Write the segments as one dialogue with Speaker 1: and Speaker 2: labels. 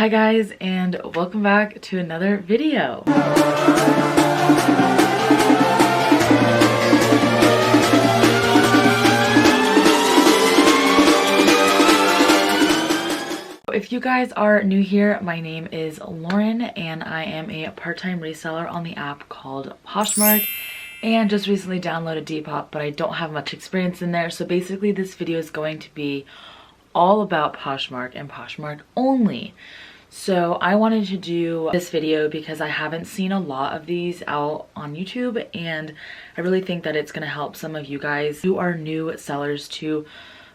Speaker 1: Hi guys, and welcome back to another video. If you guys are new here, my name is Lauren and I am a part-time reseller on the app called Poshmark, and just recently downloaded Depop, but I don't have much experience in there. So basically this video is going to be all about Poshmark and Poshmark only. So I wanted to do this video because I haven't seen a lot of these out on YouTube, and I really think that it's going to help some of you guys who are new sellers to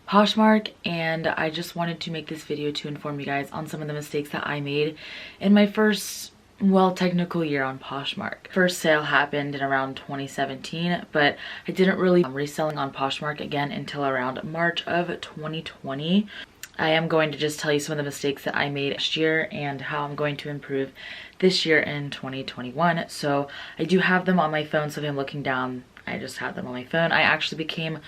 Speaker 1: Poshmark, and I just wanted to make this video to inform you guys on some of the mistakes that I made in my first, well, technical year on Poshmark. First sale happened in around 2017, but I didn't really reselling on Poshmark again until around March of 2020. I am going to just tell you some of the mistakes that I made last year and how I'm going to improve this year in 2021. So I do have them on my phone, so if I'm looking down, I just have them on my phone. I actually became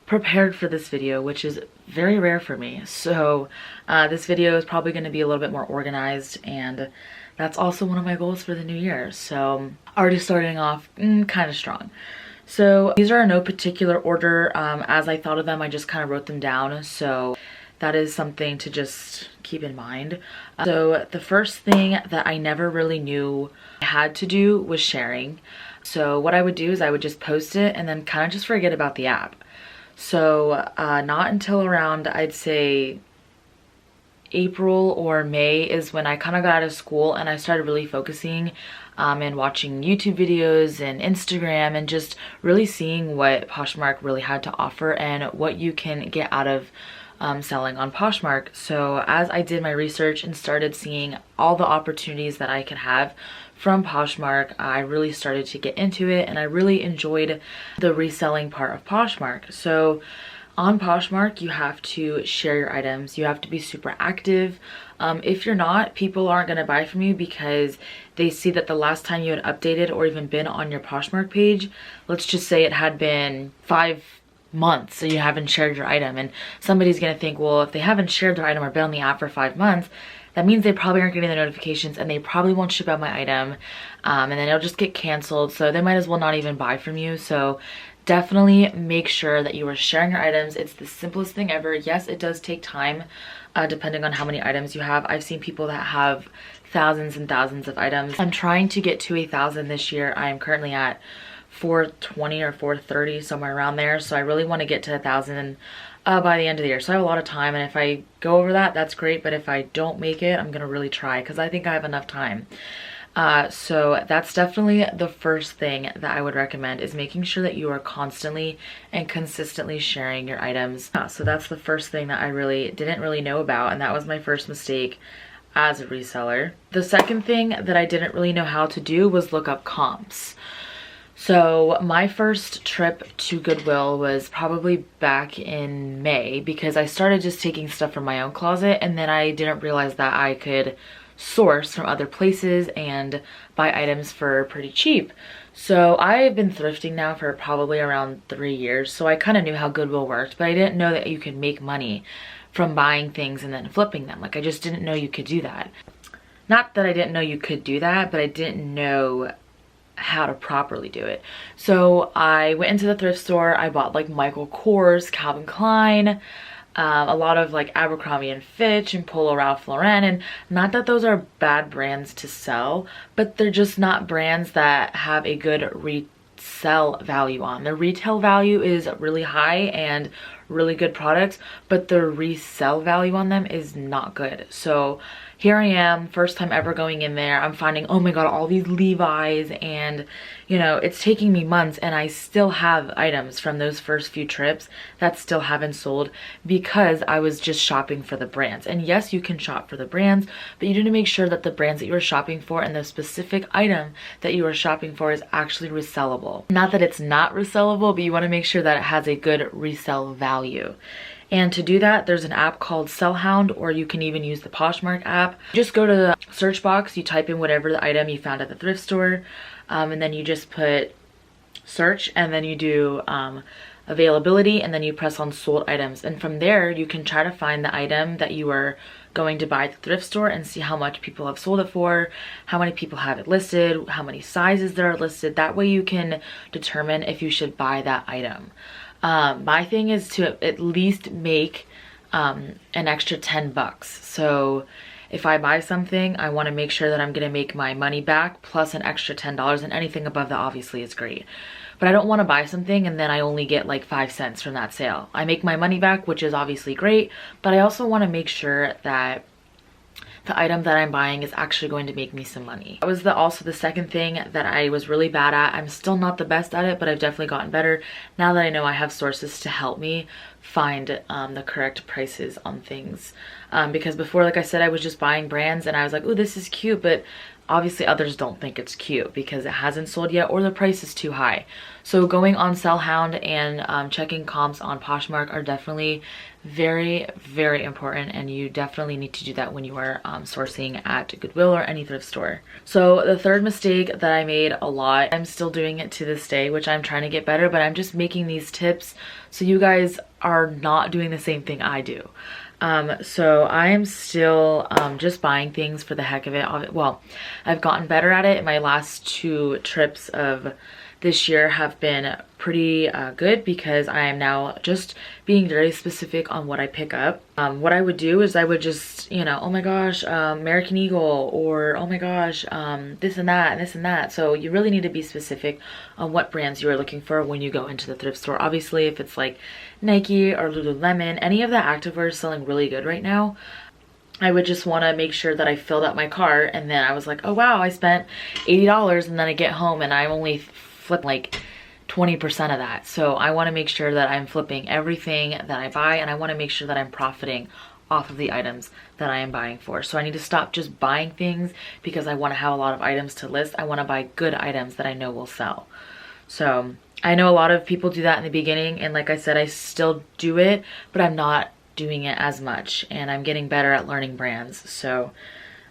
Speaker 1: prepared for this video, which is very rare for me. So this video is probably going to be a little bit more organized, and that's also one of my goals for the new year. So already starting off kind of strong. So these are in no particular order. As I thought of them, I just kind of wrote them down. So that is something to just keep in mind. So the first thing that I never really knew I had to do was sharing. So what I would do is I would just post it and then kind of just forget about the app. So not until around, I'd say, April or May is when I kind of got out of school and I started really focusing and watching YouTube videos and Instagram and just really seeing what Poshmark really had to offer and what you can get out of selling on Poshmark. So as I did my research and started seeing all the opportunities that I could have from Poshmark, I really started to get into it, and I really enjoyed the reselling part of Poshmark. So on Poshmark, you have to share your items. You have to be super active. If you're not, people aren't going to buy from you because they see that the last time you had updated or even been on your Poshmark page, let's just say it had been 5 months, so you haven't shared your item, and somebody's gonna think, well, if they haven't shared their item or been on the app for 5 months, that means they probably aren't getting the notifications and they probably won't ship out my item, and then it'll just get canceled, so they might as well not even buy from you. So definitely make sure that you are sharing your items. It's the simplest thing ever. Yes, it does take time depending on how many items you have. I've seen people that have thousands and thousands of items. I'm trying to get to 1,000 this year. I am currently at 420 or 430, somewhere around there. So I really want to get to 1,000 by the end of the year. So I have a lot of time, and if I go over that, that's great. But if I don't make it, I'm gonna really try because I think I have enough time. So that's definitely the first thing that I would recommend, is making sure that you are constantly and consistently sharing your items. So that's the first thing that I really didn't really know about, and that was my first mistake as a reseller. The second thing that I didn't really know how to do was look up comps. So my first trip to Goodwill was probably back in May, because I started just taking stuff from my own closet, and then I didn't realize that I could source from other places and buy items for pretty cheap. So I've been thrifting now for probably around 3 years, so I kind of knew how Goodwill worked, but I didn't know that you could make money from buying things and then flipping them. Like, I just didn't know you could do that. Not that I didn't know you could do that, but I didn't know how to properly do it. So I went into the thrift store. I bought like Michael Kors, Calvin Klein, a lot of like Abercrombie and Fitch and Polo Ralph Lauren. And not that those are bad brands to sell, but they're just not brands that have a good resell value on. The retail value is really high and really good products, but the resell value on them is not good. So here I am, first time ever going in there. I'm finding, oh my god, all these Levi's, and you know, it's taking me months, and I still have items from those first few trips that still haven't sold because I was just shopping for the brands. And yes, you can shop for the brands, but you need to make sure that the brands that you are shopping for and the specific item that you are shopping for is actually resellable. Not that it's not resellable, but you want to make sure that it has a good resell value. And to do that, there's an app called Sellhound, or you can even use the Poshmark app. Just go to the search box, you type in whatever the item you found at the thrift store, and then you just put search, and then you do availability, and then you press on sold items. And from there, you can try to find the item that you are going to buy at the thrift store and see how much people have sold it for, how many people have it listed, how many sizes there are listed. That way you can determine if you should buy that item. My thing is to at least make an extra 10 bucks. So if I buy something, I want to make sure that I'm going to make my money back plus an extra $10, and anything above that obviously is great. But I don't want to buy something and then I only get like 5 cents from that sale. I make my money back, which is obviously great, but I also want to make sure that the item that I'm buying is actually going to make me some money. That was also the second thing that I was really bad at. I'm still not the best at it, but I've definitely gotten better now that I know I have sources to help me find the correct prices on things. Because before, like I said, I was just buying brands and I was like, oh, this is cute, but obviously others don't think it's cute because it hasn't sold yet or the price is too high. So going on Sellhound and checking comps on Poshmark are definitely very, very important, and you definitely need to do that when you are sourcing at Goodwill or any thrift store. So the third mistake that I made a lot, I'm still doing it to this day, which I'm trying to get better, but I'm just making these tips so you guys are not doing the same thing I do. So I am still just buying things for the heck of it. Well, I've gotten better at it. My last 2 trips of this year have been pretty good because I am now just being very specific on what I pick up. What I would do is I would just, you know, oh my gosh, American Eagle, or oh my gosh, this and that and this and that. So you really need to be specific on what brands you are looking for when you go into the thrift store. Obviously, if it's like Nike or Lululemon, any of the activewear is selling really good right now. I would just want to make sure that I filled up my cart, and then I was like, oh wow, I spent $80, and then I get home and I only flip like 20% of that. So I want to make sure that I'm flipping everything that I buy, and I want to make sure that I'm profiting off of the items that I am buying for. So I need to stop just buying things because I want to have a lot of items to list. I want to buy good items that I know will sell. So I know a lot of people do that in the beginning, and like I said, I still do it, but I'm not doing it as much, and I'm getting better at learning brands. So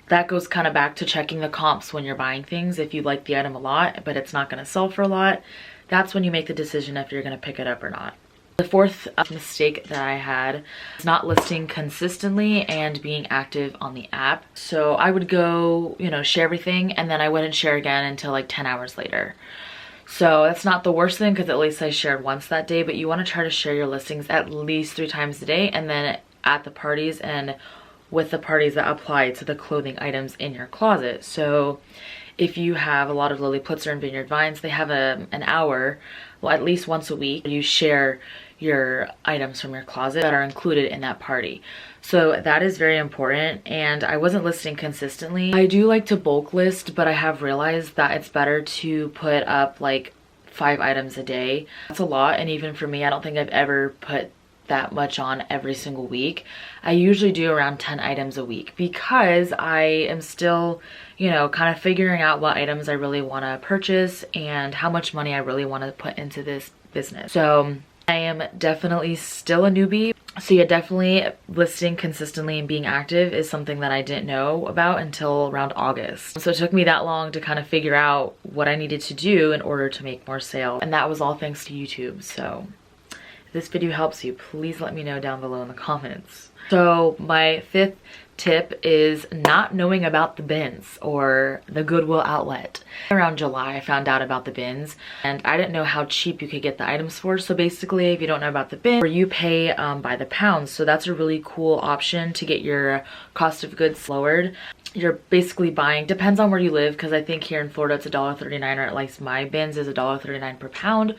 Speaker 1: that goes kind of back to checking the comps when you're buying things. If you like the item a lot, but it's not going to sell for a lot, that's when you make the decision if you're going to pick it up or not. The fourth mistake that I had is not listing consistently and being active on the app. So I would go, you know, share everything, and then I wouldn't share again until like 10 hours later. So that's not the worst thing because at least I shared once that day, but you want to try to share your listings at least 3 times a day, and then at the parties and with the parties that apply to the clothing items in your closet. So if you have a lot of Lily Pulitzer and Vineyard Vines, they have an hour, well, at least once a week, you share your items from your closet that are included in that party. So that is very important, and I wasn't listing consistently. I do like to bulk list, but I have realized that it's better to put up like 5 items a day. That's a lot, and even for me, I don't think I've ever put that much on every single week. I usually do around 10 items a week because I am still, you know, kind of figuring out what items I really want to purchase and how much money I really want to put into this business. So I am definitely still a newbie. So yeah, definitely listing consistently and being active is something that I didn't know about until around August. So it took me that long to kind of figure out what I needed to do in order to make more sales. And that was all thanks to YouTube. So if this video helps you, please let me know down below in the comments. So my 5th tip is not knowing about the bins or the Goodwill outlet. Around July, I found out about the bins, and I didn't know how cheap you could get the items for. So basically, if you don't know about the bin, you pay by the pound. So that's a really cool option to get your cost of goods lowered. You're basically buying, depends on where you live, because I think here in Florida it's $1.39, or at least my bins is $1.39 per pound.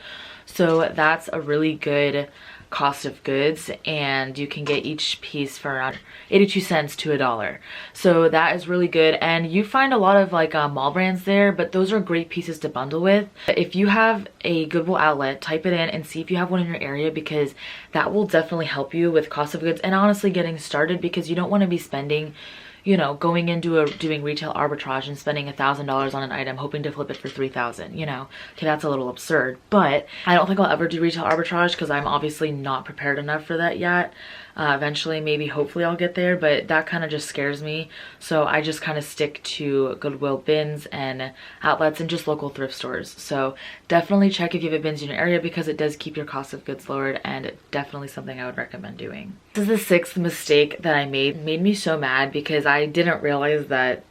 Speaker 1: So that's a really good cost of goods, and you can get each piece for around 82 cents to $1. So that is really good, and you find a lot of like mall brands there, but those are great pieces to bundle with. If you have a Goodwill outlet, type it in and see if you have one in your area, because that will definitely help you with cost of goods and honestly getting started, because you don't want to be spending, you know, going into doing retail arbitrage and spending $1,000 on an item hoping to flip it for $3,000, you know. Okay, that's a little absurd, but I don't think I'll ever do retail arbitrage because I'm obviously not prepared enough for that yet. Eventually, maybe, hopefully I'll get there, but that kind of just scares me. So I just kind of stick to Goodwill bins and outlets and just local thrift stores. So definitely check if you have a bins in your area, because it does keep your cost of goods lowered, and definitely something I would recommend doing. This is the sixth mistake that I made. It made me so mad because I didn't realize that.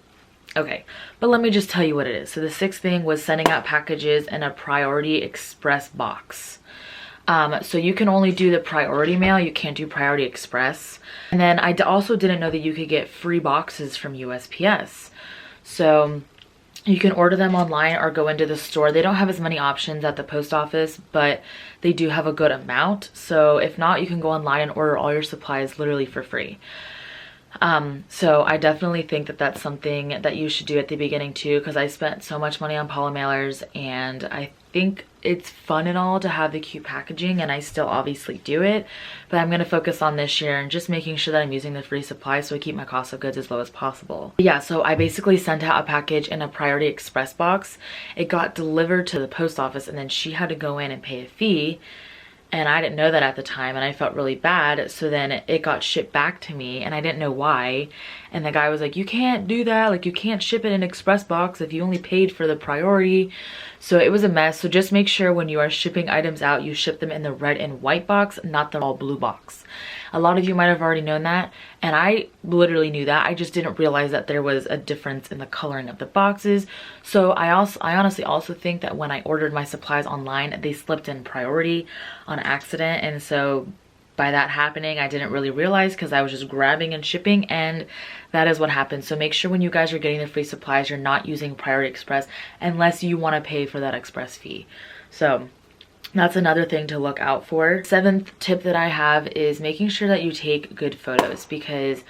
Speaker 1: Okay, but let me just tell you what it is. So the sixth thing was sending out packages in a priority express box. So you can only do the priority mail, you can't do priority express. And then I also didn't know that you could get free boxes from USPS. So you can order them online or go into the store. They don't have as many options at the post office, but they do have a good amount. So if not, you can go online and order all your supplies literally for free. So I definitely think that that's something that you should do at the beginning too, because I spent so much money on poly mailers, and I think it's fun and all to have the cute packaging, and I still obviously do it, but I'm going to focus on this year and just making sure that I'm using the free supply so I keep my cost of goods as low as possible. Yeah, so I basically sent out a package in a priority express box. It got delivered to the post office, and then she had to go in and pay a fee. And I didn't know that at the time, and I felt really bad. So then it got shipped back to me, and I didn't know why. And the guy was like, you can't do that. Like, you can't ship it in express box if you only paid for the priority. So it was a mess. So just make sure when you are shipping items out, you ship them in the red and white box, not the all blue box. A lot of you might have already known that, and I literally knew that. I just didn't realize that there was a difference in the coloring of the boxes. So I honestly also think that when I ordered my supplies online, they slipped in priority on accident, and so by that happening, I didn't really realize because I was just grabbing and shipping, and that is what happened. So make sure when you guys are getting the free supplies, you're not using Priority Express unless you want to pay for that express fee. So that's another thing to look out for. Seventh tip that I have is making sure that you take good photos, because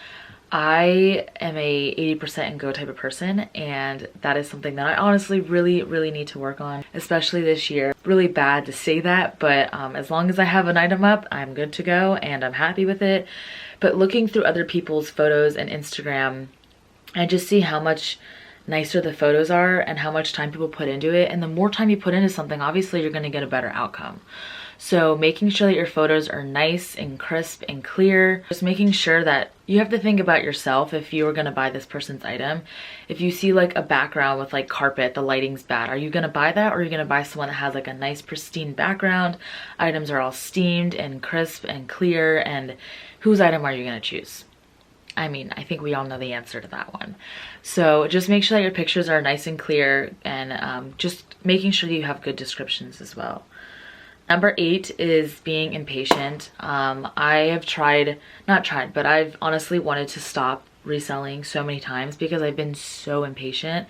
Speaker 1: I am a 80% and go type of person, and that is something that I honestly really need to work on, especially this year. Really bad to say that, but as long as I have an item up, I'm good to go and I'm happy with it. But looking through other people's photos and Instagram, I just see how much nicer the photos are and how much time people put into it. And the more time you put into something, obviously you're going to get a better outcome. So making sure that your photos are nice and crisp and clear. Just making sure that you have to think about yourself if you were going to buy this person's item. If you see like a background with like carpet, the lighting's bad, are you going to buy that, or are you going to buy someone that has like a nice pristine background, items are all steamed and crisp and clear, and whose item are you going to choose? I mean, I think we all know the answer to that one. So just make sure that your pictures are nice and clear, and just making sure that you have good descriptions as well. Number 8 is being impatient. I have but I've honestly wanted to stop reselling so many times because I've been so impatient.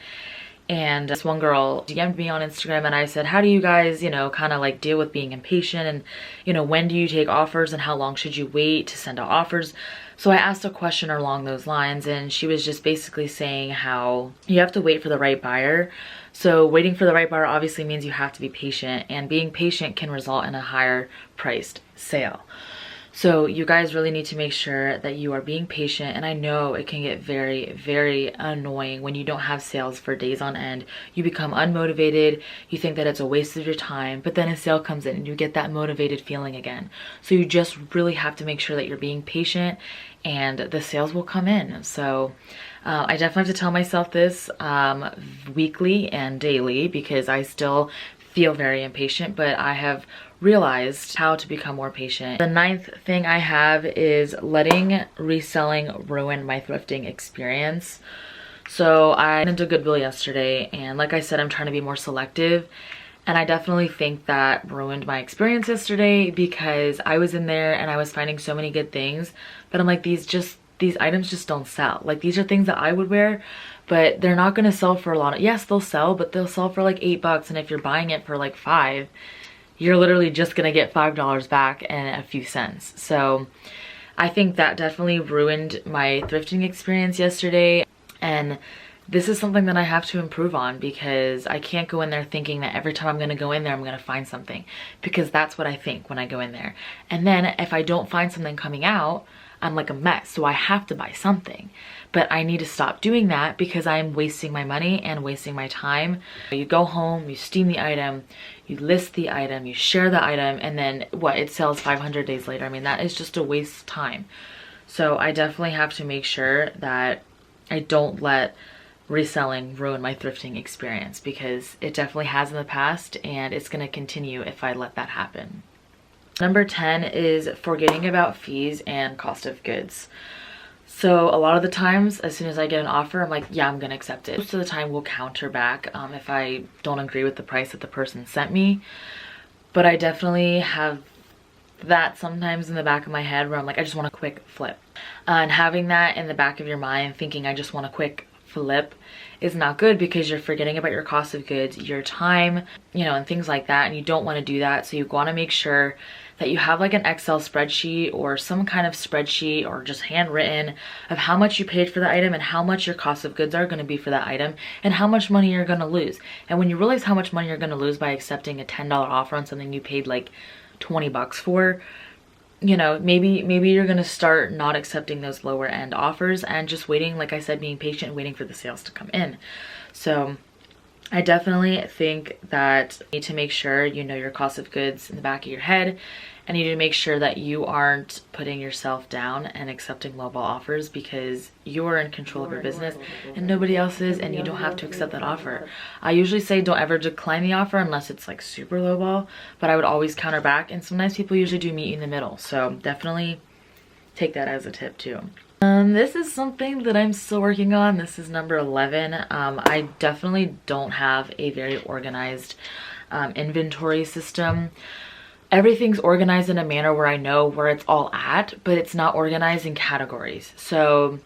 Speaker 1: And this one girl DM'd me on Instagram, and I said, how do you guys, kind of like deal with being impatient, and, when do you take offers, and how long should you wait to send out offers? So I asked a question along those lines, and she was just basically saying how you have to wait for the right buyer. So waiting for the right buyer obviously means you have to be patient, and being patient can result in a higher priced sale. So you guys really need to make sure that you are being patient, and I know it can get very annoying when you don't have sales for days on end. You become unmotivated, you think that it's a waste of your time, but then a sale comes in and you get that motivated feeling again. So you just really have to make sure that you're being patient, and the sales will come in. So I definitely have to tell myself this weekly and daily, because I still feel very impatient, but I have realized how to become more patient. The 9th thing I have is letting reselling ruin my thrifting experience. So I went into Goodwill yesterday, and like I said, I'm trying to be more selective, and I definitely think that ruined my experience yesterday, because I was in there and I was finding so many good things, but I'm like, these items just don't sell. Like, these are things that I would wear, but they're not going to sell for a lot. Yes, they'll sell, but they'll sell for like $8, and if you're buying it for like $5, you're literally just gonna get $5 back and a few cents. So I think that definitely ruined my thrifting experience yesterday, and this is something that I have to improve on, because I can't go in there thinking that every time I'm gonna go in there I'm gonna find something, because that's what I think when I go in there. And then if I don't find something coming out, I'm like a mess, so I have to buy something. But I need to stop doing that because I'm wasting my money and wasting my time. You go home, you steam the item, you list the item, you share the item, and then what, it sells 500 days later. I mean, that is just a waste of time. So I definitely have to make sure that I don't let reselling ruin my thrifting experience, because it definitely has in the past, and it's going to continue if I let that happen. Number 10 is forgetting about fees and cost of goods. So a lot of the times, as soon as I get an offer, I'm like, yeah, I'm gonna accept it. Most of the time we'll counter back if I don't agree with the price that the person sent me. But I definitely have that sometimes in the back of my head where I'm like, I just want a quick flip. And having that in the back of your mind, thinking I just want a quick flip, is not good, because you're forgetting about your cost of goods, your time, you know, and things like that, and you don't want to do that. So you want to make sure that you have like an Excel spreadsheet or some kind of spreadsheet, or just handwritten, of how much you paid for the item and how much your cost of goods are going to be for that item and how much money you're going to lose. And when you realize how much money you're going to lose by accepting a $10 offer on something you paid like 20 bucks for, you know, maybe you're going to start not accepting those lower end offers and just waiting, like I said, being patient, waiting for the sales to come in. So I definitely think that you need to make sure you know your cost of goods in the back of your head, and you need to make sure that you aren't putting yourself down and accepting lowball offers, because you're in control of your business and nobody else is, and you don't have to accept that offer. I usually say don't ever decline the offer unless it's like super lowball, but I would always counter back, and sometimes people usually do meet in the middle. So definitely take that as a tip too. This is something that I'm still working on. This is number 11. I definitely don't have a very organized inventory system. Everything's organized in a manner where I know where it's all at, but it's not organized in categories. So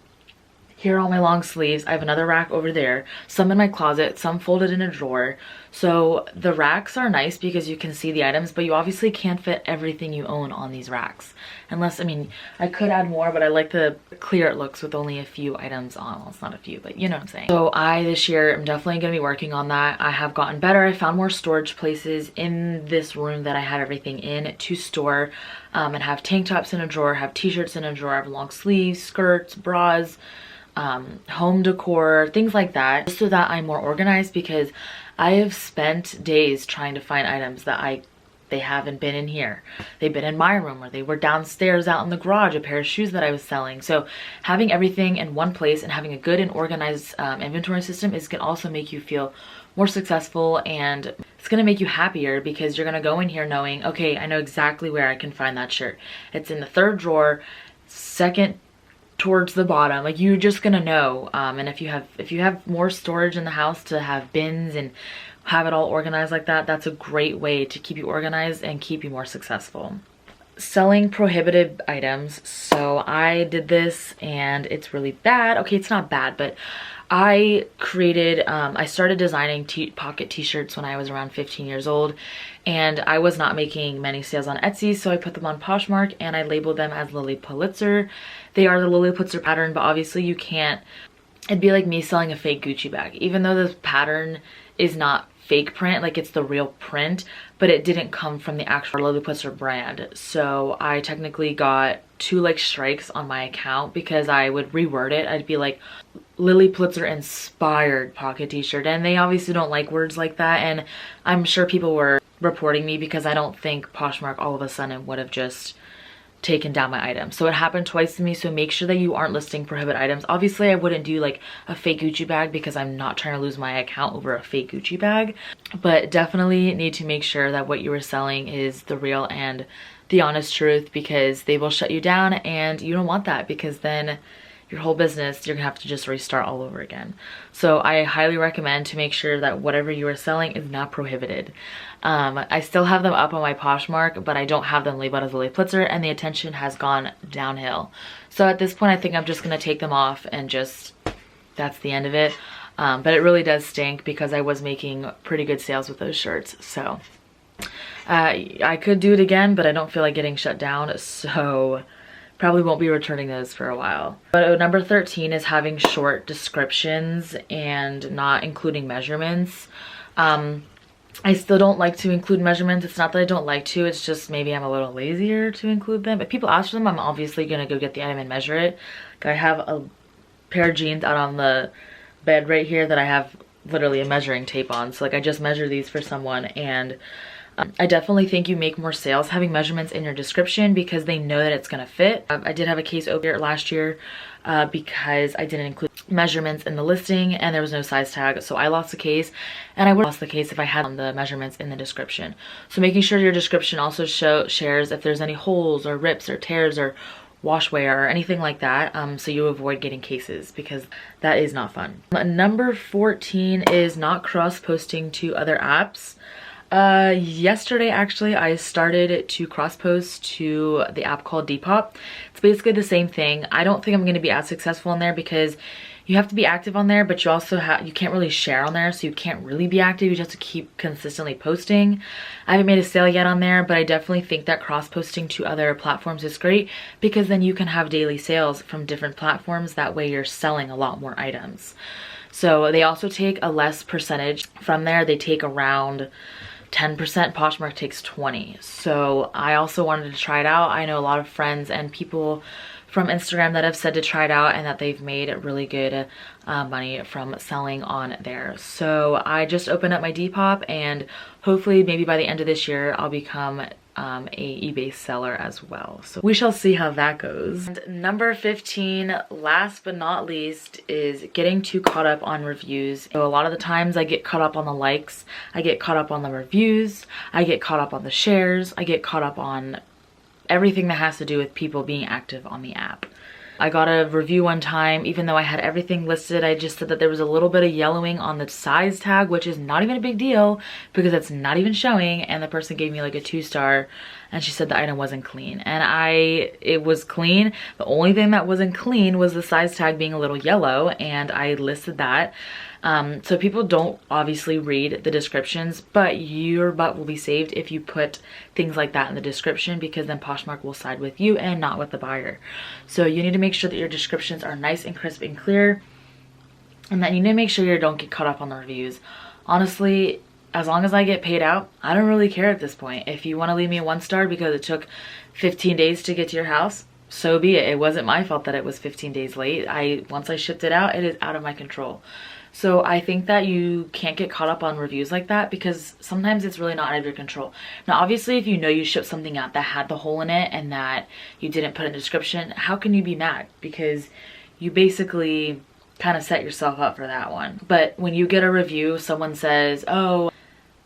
Speaker 1: here are all my long sleeves. I have another rack over there, some in my closet, some folded in a drawer. So the racks are nice because you can see the items, but you obviously can't fit everything you own on these racks. Unless, I mean, I could add more, but I like the clear it looks with only a few items on. Well, it's not a few, but you know what I'm saying. So this year, I'm definitely going to be working on that. I have gotten better. I found more storage places in this room that I had everything in to store, and have tank tops in a drawer, have t-shirts in a drawer, have long sleeves, skirts, bras, home decor, things like that, just so that I'm more organized, because I have spent days trying to find items that they haven't been in here. They've been in my room, or they were downstairs out in the garage, a pair of shoes that I was selling. So having everything in one place and having a good and organized inventory system is going to also make you feel more successful, and it's going to make you happier, because you're going to go in here knowing, okay, I know exactly where I can find that shirt. It's in the third drawer, second towards the bottom. Like, you're just gonna know. And if you have more storage in the house to have bins and have it all organized like that, that's a great way to keep you organized and keep you more successful. Selling prohibited items. So I did this and it's really bad. Okay, it's not bad, but I started designing pocket t-shirts when I was around 15 years old, and I was not making many sales on Etsy, so I put them on Poshmark and I labeled them as Lily Pulitzer. They are the Lily Pulitzer pattern, but obviously you can't, it'd be like me selling a fake Gucci bag. Even though the pattern is not fake print, like it's the real print, but it didn't come from the actual Lily Pulitzer brand. So I technically got 2 like strikes on my account, because I would reword it. I'd be like, Lily Pulitzer inspired pocket t-shirt, and they obviously don't like words like that, and I'm sure people were reporting me, because I don't think Poshmark all of a sudden would have just taken down my item. So it happened twice to me. So make sure that you aren't listing prohibited items. Obviously I wouldn't do like a fake Gucci bag, because I'm not trying to lose my account over a fake Gucci bag, but definitely need to make sure that what you are selling is the real and the honest truth, because they will shut you down, and you don't want that, because then your whole business, you're gonna have to just restart all over again. So I highly recommend to make sure that whatever you are selling is not prohibited. I still have them up on my Poshmark, but I don't have them labeled as Lily Pulitzer, and the attention has gone downhill. So at this point, I think I'm just gonna take them off, and just, that's the end of it. But it really does stink, because I was making pretty good sales with those shirts. So I could do it again, but I don't feel like getting shut down, so probably won't be returning those for a while. But number 13 is having short descriptions and not including measurements. I still don't like to include measurements. It's not that I don't like to, it's just maybe I'm a little lazier to include them. If people ask for them, I'm obviously gonna go get the item and measure it. I have a pair of jeans out on the bed right here that I have literally a measuring tape on. So like I just measured these for someone, and I definitely think you make more sales having measurements in your description because they know that it's gonna fit. I did have a case open last year because I didn't include measurements in the listing and there was no size tag, so I lost the case, and I would have lost the case if I had the measurements in the description. So making sure your description also shares if there's any holes or rips or tears or wash wear or anything like that, so you avoid getting cases, because that is not fun. Number 14 is not cross-posting to other apps. Yesterday actually I started to cross post to the app called Depop. It's basically the same thing. I don't think I'm going to be as successful on there because you have to be active on there, but you also you can't really share on there, so you can't really be active. You just have to keep consistently posting. I haven't made a sale yet on there, but I definitely think that cross posting to other platforms is great because then you can have daily sales from different platforms. That way you're selling a lot more items. So they also take a less percentage from there. They take around 10%, Poshmark takes 20. So I also wanted to try it out. I know a lot of friends and people from Instagram that have said to try it out and that they've made really good money from selling on there. So I just opened up my Depop, and hopefully maybe by the end of this year I'll become a eBay seller as well. So we shall see how that goes. And number 15, last but not least, is getting too caught up on reviews. So a lot of the times I get caught up on the likes, I get caught up on the reviews, I get caught up on the shares, I get caught up on everything that has to do with people being active on the app. I got a review one time, even though I had everything listed, I just said that there was a little bit of yellowing on the size tag, which is not even a big deal because it's not even showing, and the person gave me like a 2-star, and she said the item wasn't clean, and it was clean. The only thing that wasn't clean was the size tag being a little yellow, and I listed that. So people don't obviously read the descriptions, but your butt will be saved if you put things like that in the description, because then Poshmark will side with you and not with the buyer. So you need to make sure that your descriptions are nice and crisp and clear, and then you need to make sure you don't get caught up on the reviews. Honestly, as long as I get paid out, I don't really care at this point. If you want to leave me a 1-star because it took 15 days to get to your house, so be it. It wasn't my fault that it was 15 days late. Once I shipped it out, it is out of my control. So I think that you can't get caught up on reviews like that because sometimes it's really not out of your control. Now, obviously, if you know you shipped something out that had the hole in it and that you didn't put in the description, how can you be mad? Because you basically kind of set yourself up for that one. But when you get a review, someone says, oh,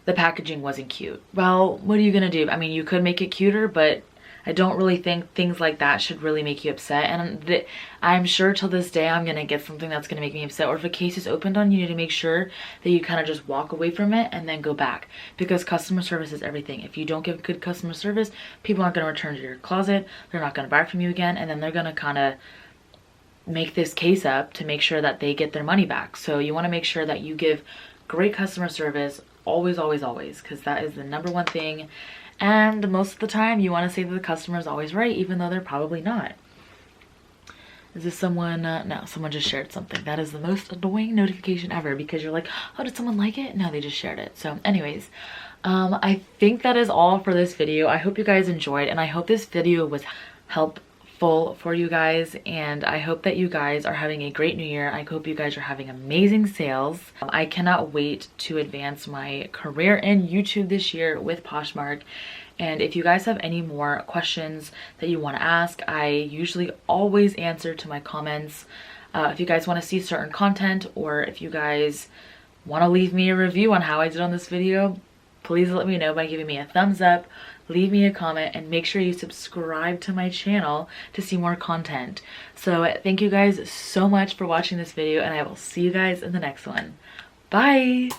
Speaker 1: the packaging wasn't cute. Well, what are you gonna do? I mean, you could make it cuter, but I don't really think things like that should really make you upset. And I'm sure till this day I'm gonna get something that's gonna make me upset. Or if a case is opened on, you need to make sure that you kind of just walk away from it and then go back, because customer service is everything. If you don't give good customer service, people aren't gonna return to your closet, they're not gonna buy from you again, and then they're gonna kind of make this case up to make sure that they get their money back. So you want to make sure that you give great customer service always, always, always, because that is the #1 thing. And most of the time you want to say that the customer is always right, even though they're probably not. Is this someone? No, someone just shared something. That is the most annoying notification ever, because you're like, oh, did someone like it? No, they just shared it. So anyways, I think that is all for this video. I hope you guys enjoyed, and I hope this video was helpful for you guys, and I hope that you guys are having a great new year. I hope you guys are having amazing sales. I cannot wait to advance my career in YouTube this year with Poshmark. And if you guys have any more questions that you want to ask, I usually always answer to my comments. If you guys want to see certain content, or if you guys want to leave me a review on how I did on this video, please let me know by giving me a thumbs up, leave me a comment, and make sure you subscribe to my channel to see more content. So thank you guys so much for watching this video, and I will see you guys in the next one. Bye!